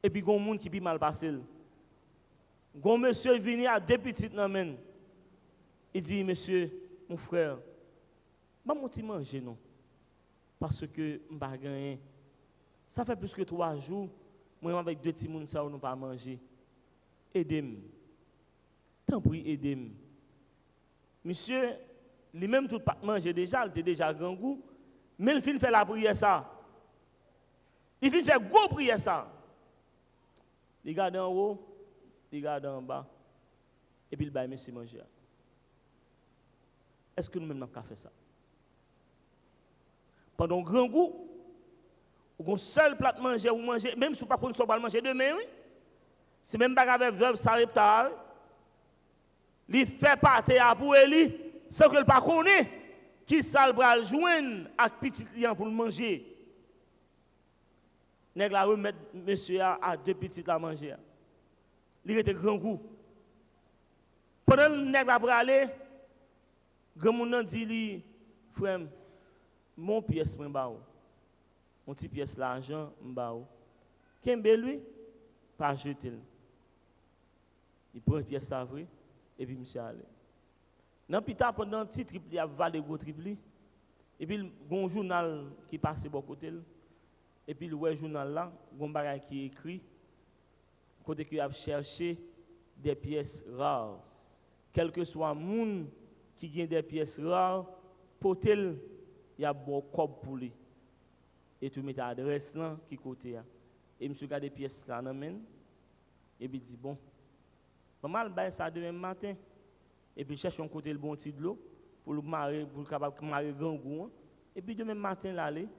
et puis il y a un monde qui est mal passé. Un monsieur vient à 2 petites nan. Il dit monsieur, mon frère, pas mon petit manger non. parce que je n'ai pas gagné. Ça fait plus que 3 jours, moi avec 2 petits mouns, ça, nous pas manger. Aidez-moi. Tant pis, aidez-moi. Monsieur, lui-même tout pas manger déjà, il était déjà grand goût, mais il finit faire la prière ça. Il finit faire gros prière ça. Il regarde en haut, il regarde en bas, et puis il va monsieur manger. Est-ce que nous-mêmes n'avons pas fait ça? Pendant un grand goût, ou un seul plat de manger, ou manger, même si vous ne pouvez pas manger demain, oui. C'est même pas avec veuve Sarepta, il fait partir à pour lui, sans que le pas connaît qui ça va le joindre avec petit client pour le manger. Nèg la remettre monsieur à 2 petites à manger. Il était grand goût. Pendant le nèg la pour aller, grand moun dit lui, frère, mon pièce m'ba ou. Mon petit pièce l'argent m'ba ou. Kembe lui, pas jeter. Il prend une pièce là vrai et puis monsieur aller. Dans pita pendant petit trip il a valé gros trip li. Et puis un journal qui passe bon côté. Et puis le journal là, gon bagay qui écrit côté qu'il a cherché des pièces rares. Quel que soit moun qui gagne des pièces rares, potel y a bon cob pour lui. Et tu mets adresse là qui côté là. Et monsieur garde des pièces là nan men. Et puis dit bon, pas mal bail ça demain matin. Et puis cherche un côté le bon petit de l'eau pour le marier pour capable marier grand goût. Et puis demain matin l'aller.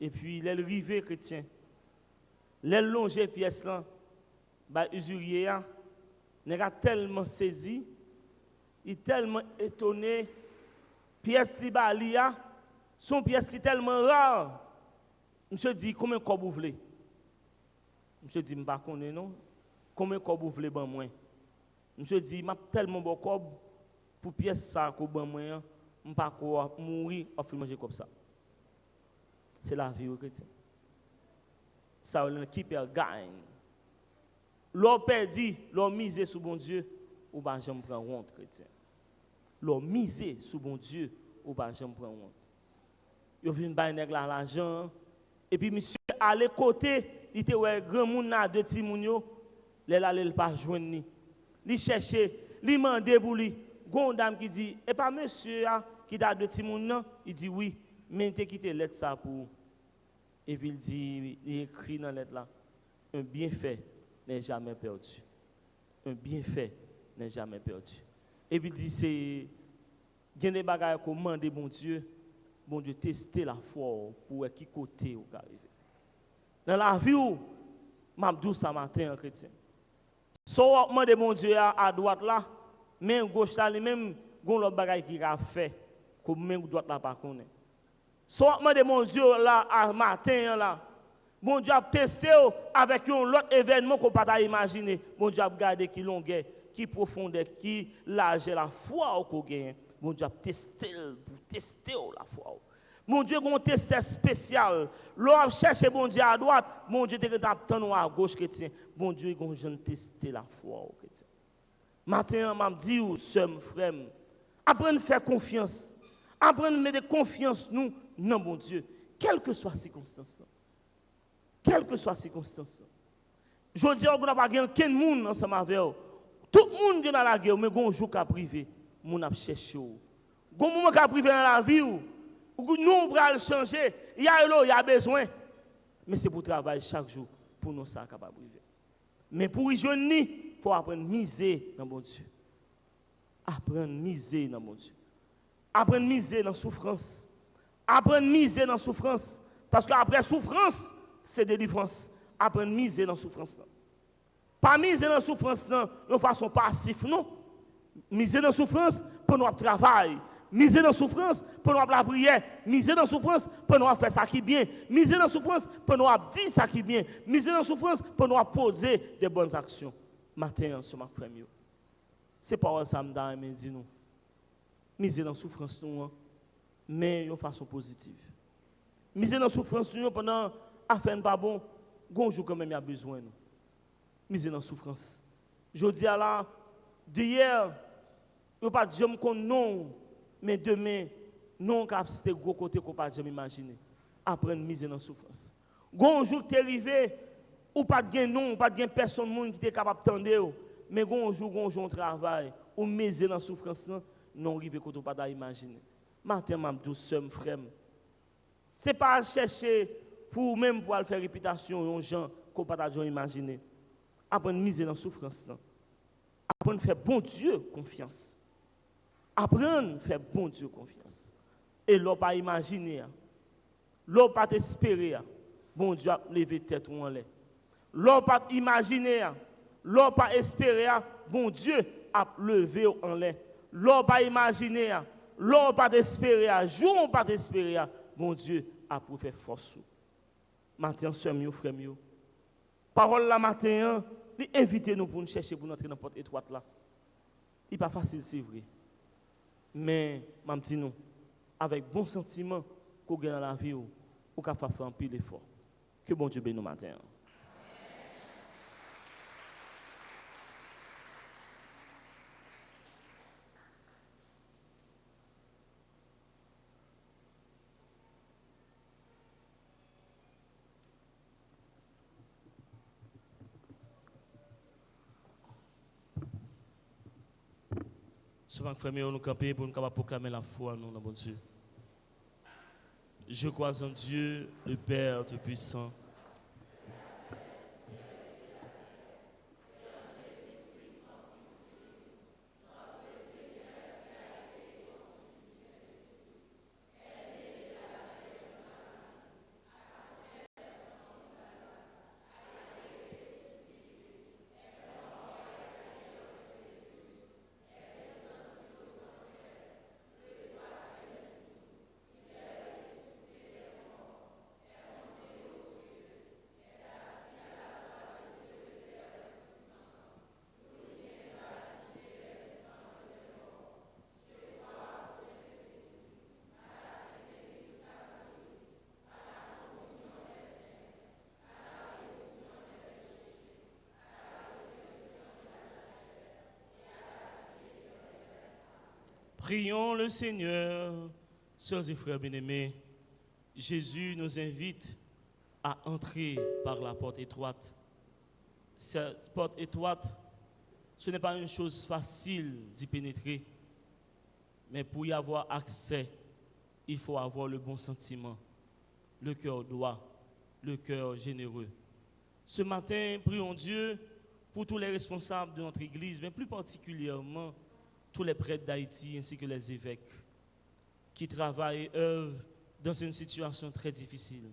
Et puis les rivé chrétien. Les longer pièce là, bah usurier a, n'a tellement saisi, il tellement étonné, pièce li ba li a, son pièce qui tellement rare. Monsieur dit combien cob vous voulez? Monsieur dit m'pa connait non. Combien cob vous voulez ban moi? Monsieur dit m'a tellement bon cob pour pièce ça ko ban moi, m'pa ko mourir ou fi manger comme ça. C'est la vie au chrétien. Ça veut keep your gain. L'on perdu, l'on misé sur bon Dieu, ou pas jamais prendre honte chrétien. L'on misé sur bon Dieu, ou pas jamais prendre honte. Yo vinn bay nèg la l'argent et puis monsieur aller côté, il était ouais grand moun na deux ti moun yo, les là il pas joindre ni. Li chercher, li mandé pour lui. Gon dame qui dit et pas monsieur qui da deux ti moun nan, il dit oui. Mais il te quitté lettre ça pour et puis il dit il écrit dans lettre là un bienfait n'est jamais perdu. Un bienfait n'est jamais perdu. Et puis il dit c'est gen des bagages qu'on demande bon Dieu tester la foi pour qui côté ou arriver. Dans la vie où m'a dit ça matin en chrétien. So demande bon Dieu à droite là, main gauche là, même gon l'autre bagage qui a fait comme main droite là pas connaît. Soit demande mon Dieu là à matin là. Bon Dieu a testé avec un autre événement qu'on pas imaginer. Bon Dieu a regardé qui longueur, qui profondeur, qui large la foi qu'on gagne. Bon Dieu a testé pour tester la foi. Mon Dieu a un test spécial. L'on cherche bon Dieu à droite, mon Dieu te attend à gauche chrétien. Bon Dieu a un tester la foi chrétien. Matin m'a dit sœur frère, apprenez à faire confiance. Apprenez à mettre confiance nous non bon Dieu, quelles que soient les circonstances. Quelles que soient les circonstances. Je dis qu'on n'a pas gagné aucun monde ensemble avec eux. Tout le monde est dans la guerre, mais un jour qui a privé, mon a cherché. Un moment qui a privé dans la vie, nous on va changer, il y a besoin. Mais c'est pour travailler chaque jour pour nous ça capable priver. Mais pour y joindre, il faut apprendre à miser dans mon Dieu. Apprendre à miser dans mon Dieu. Apprendre à miser dans la souffrance. Apprendre à miser dans la souffrance. Parce qu'après souffrance, c'est délivrance. Apprendre à miser dans la souffrance. Pas miser dans la souffrance de façon passive, non. Miser dans la souffrance pour nous travailler. Miser dans la souffrance pour nous la prière. Miser dans la souffrance pour nous faire ça qui est bien. Miser dans la souffrance pour nous dire ça qui est bien. Miser dans la souffrance pour nous poser des bonnes actions. Matin, ce ma frère. C'est pas ça que me dit nous. Miser dans la souffrance, mais de façon positive. Miser dans la souffrance pendant affaire pas bon, gonjou quand même y a besoin. Miser dans la souffrance. Je dis à la, d'hier, je ne pas dire non, mais demain, non, c'était gros côté qu'on ne peut pas jamais imaginer. apprendre à miser dans la souffrance. Gon jour tu es arrivé, ou pas de gain non, pas de gain personne monde qui est capable d'attendre, mais gon jour on travail, ou miser dans la souffrance, non arrivé quand on pas imaginer. Matin m'a douceur frère. C'est pas chercher pour même pour faire réputation aux gens qu'on pas imaginer. Apprendre à miser dans la souffrance. Apprendre à faire bon Dieu confiance. Apprendre à faire bon Dieu confiance. Et l'on pas imaginer, l'on pas espérer, bon Dieu a levé tête en l'air. L'on pas imaginer, l'on pas espérer, bon Dieu a levé en l'air. L'on pas imaginer, l'on pas espérer, jour pas espérer, bon Dieu a pour faire force. Matin, soeur mieux, frère mieux. Parole la matin, il invite nous pour nous chercher pour entrer dans la porte étroite là. Il n'est pas facile, c'est vrai. Mais, je dis nous, avec bon sentiment qu'on gagne dans la vie, ou qu'on fait un pile d'effort. Que bon Dieu bénisse nous matin. Souvent, frère, nous camper pour nous proclamer la foi nous, dans bon Dieu. Je crois en Dieu, le Père Tout-Puissant. Prions le Seigneur, sœurs et frères bien-aimés. Jésus nous invite à entrer par la porte étroite. Cette porte étroite, ce n'est pas une chose facile d'y pénétrer, mais pour y avoir accès, il faut avoir le bon sentiment, le cœur droit, le cœur généreux. Ce matin, prions Dieu pour tous les responsables de notre Église, mais plus particulièrement tous les prêtres d'Haïti ainsi que les évêques qui travaillent et œuvrent dans une situation très difficile.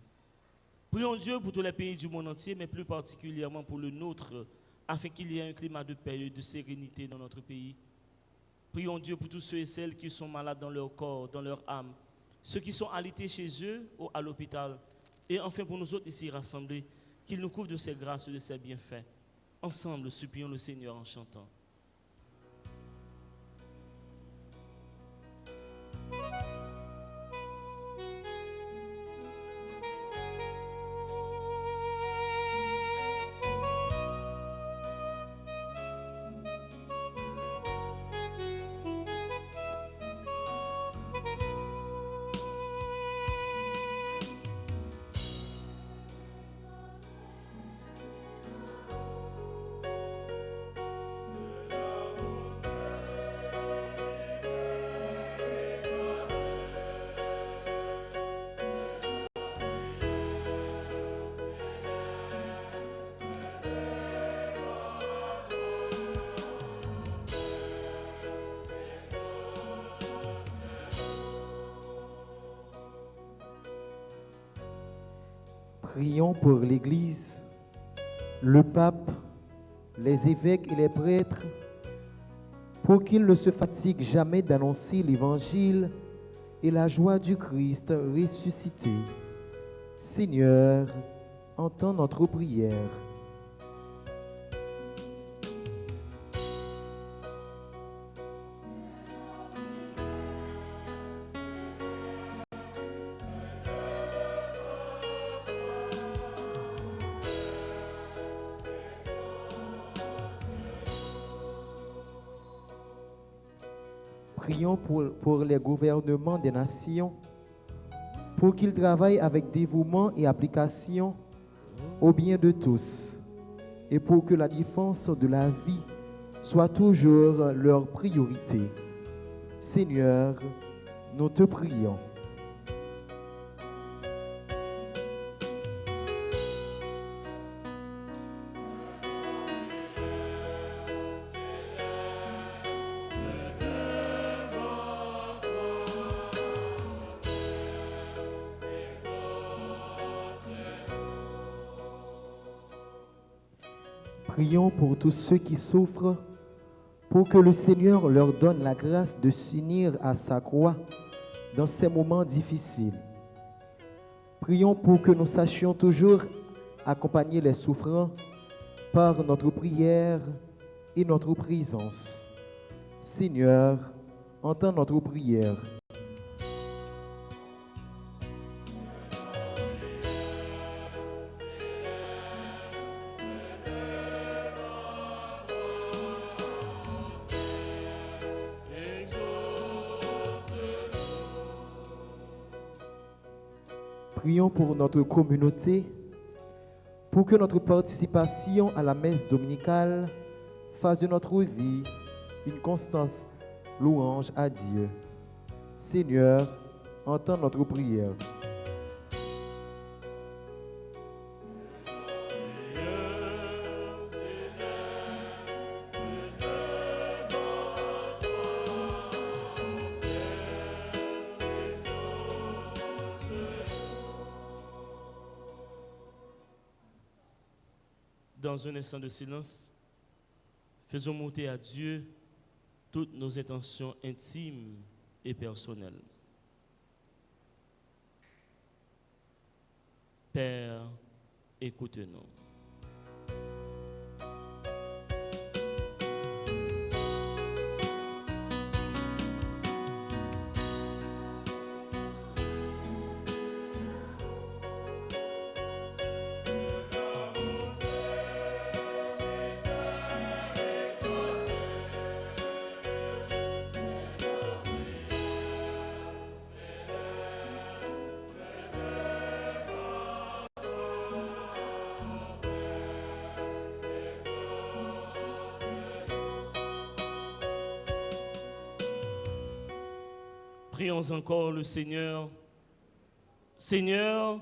Prions Dieu pour tous les pays du monde entier, mais plus particulièrement pour le nôtre, afin qu'il y ait un climat de paix et de sérénité dans notre pays. Prions Dieu pour tous ceux et celles qui sont malades dans leur corps, dans leur âme, ceux qui sont alités chez eux ou à l'hôpital, et enfin pour nous autres ici rassemblés, qu'il nous couvre de ses grâces et de ses bienfaits. Ensemble, supplions le Seigneur en chantant. Prions pour l'Église, le pape, les évêques et les prêtres, pour qu'ils ne se fatiguent jamais d'annoncer l'Évangile et la joie du Christ ressuscité. Seigneur, entends notre prière. Prions pour les gouvernements des nations, pour qu'ils travaillent avec dévouement et application au bien de tous, et pour que la défense de la vie soit toujours leur priorité. Seigneur, nous te prions. Prions pour tous ceux qui souffrent, pour que le Seigneur leur donne la grâce de s'unir à sa croix dans ces moments difficiles. Prions pour que nous sachions toujours accompagner les souffrants par notre prière et notre présence. Seigneur, entends notre prière. Prions pour notre communauté, pour que notre participation à la messe dominicale fasse de notre vie une constante louange à Dieu. Seigneur, entends notre prière. Dans un instant de silence, faisons monter à Dieu toutes nos intentions intimes et personnelles. Père, écoute-nous. Prions encore le Seigneur. Seigneur,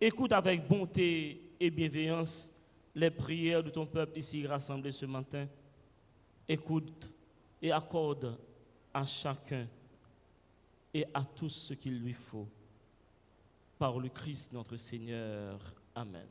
écoute avec bonté et bienveillance les prières de ton peuple ici rassemblé ce matin. Écoute et accorde à chacun et à tous ce qu'il lui faut. Par le Christ notre Seigneur. Amen.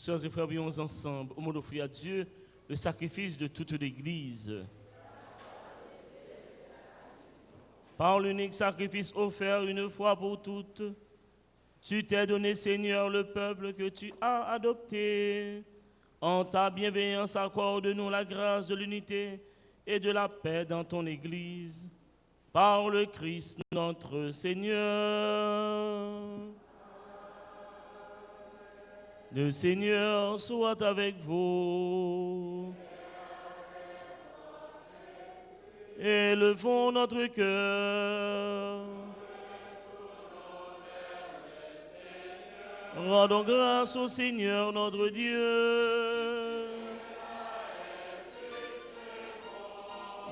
Sœurs et frères, prions ensemble au mot d'offrir à Dieu le sacrifice de toute l'Église. Par l'unique sacrifice offert une fois pour toutes, tu t'es donné, Seigneur, le peuple que tu as adopté. En ta bienveillance, accorde-nous la grâce de l'unité et de la paix dans ton Église. Par le Christ notre Seigneur. Le Seigneur soit avec vous. Élevons notre cœur. Rendons grâce au Seigneur notre Dieu.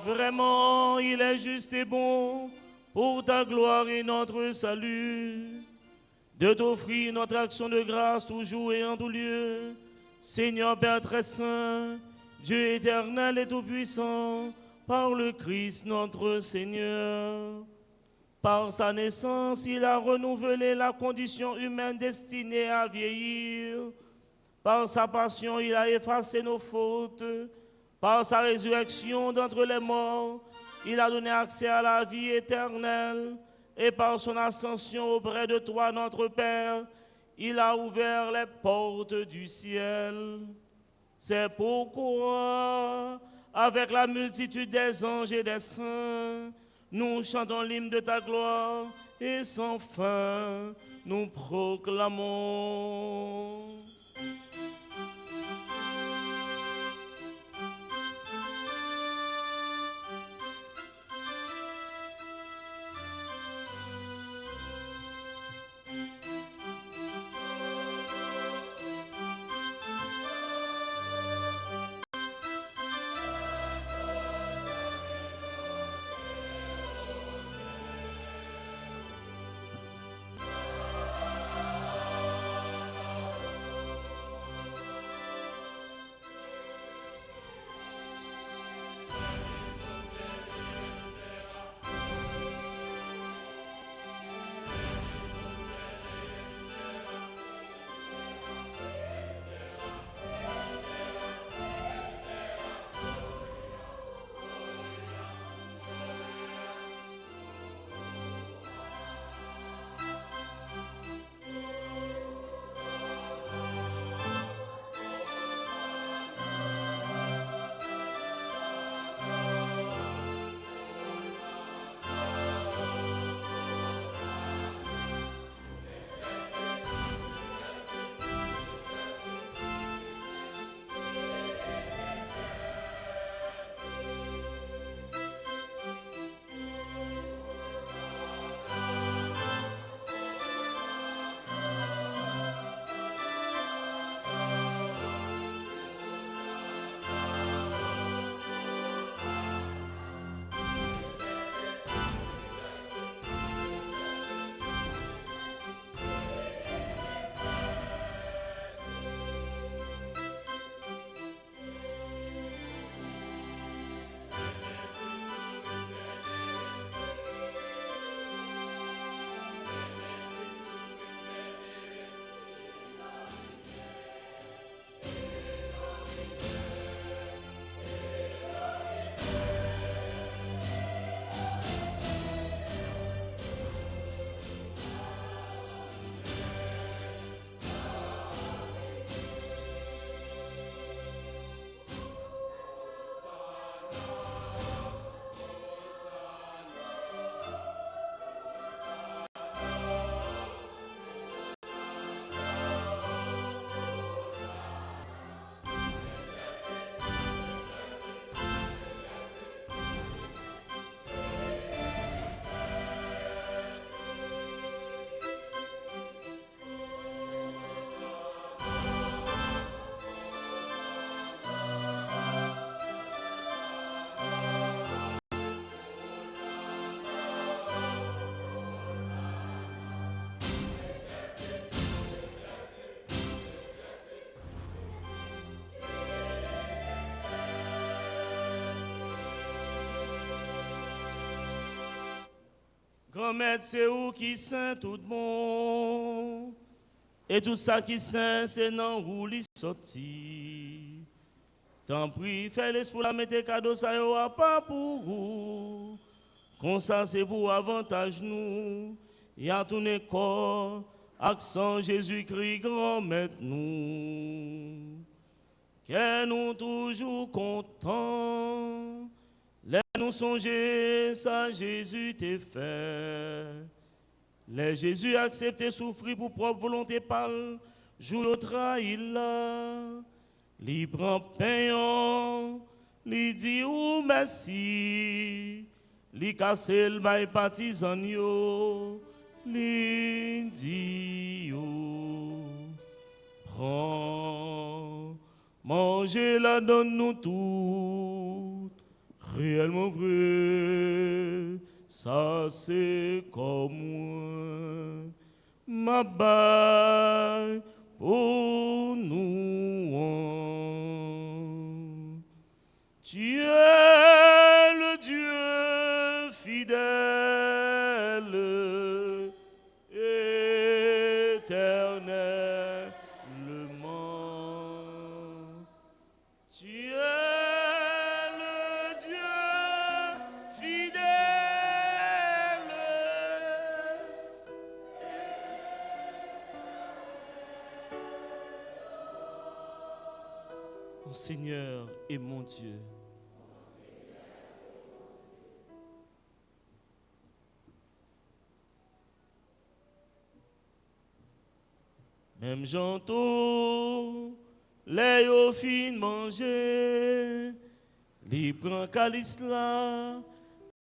Vraiment, il est juste et bon pour ta gloire et notre salut, de t'offrir notre action de grâce toujours et en tout lieu. Seigneur Père très saint, Dieu éternel et tout-puissant, par le Christ notre Seigneur. Par sa naissance, il a renouvelé la condition humaine destinée à vieillir. Par sa passion, il a effacé nos fautes. Par sa résurrection d'entre les morts, il a donné accès à la vie éternelle. Et par son ascension auprès de toi, notre Père, il a ouvert les portes du ciel. C'est pourquoi, avec la multitude des anges et des saints, nous chantons l'hymne de ta gloire et sans fin nous proclamons. Grand maître, c'est où qui saint tout bon. Et tout ça qui saint, c'est non où l'histoire. sorti. Tant pis, fais l'esprit la mettre cadeau, ça y aura pas pour vous. Comme ça, c'est pour avantage nous. Y a tout le corps, accent Jésus-Christ, grand maître nous. Que nous toujours contents. Les nous songer, ça Jésus t'est fait. Les Jésus accepté souffrir pour propre volonté parle, jour au trahi là. Li prend pain, li dit ou merci, li casse le bail partisan yo, li dit yo. Prends, mangez la donne nous toutes, réellement vrai, ça c'est comme moi, ma baille pour nous. Tu es le Dieu fidèle, éternellement. Tu es le Dieu fidèle. Mon Seigneur et mon Dieu. Même j'entends les yo fin manger, li prend calice là,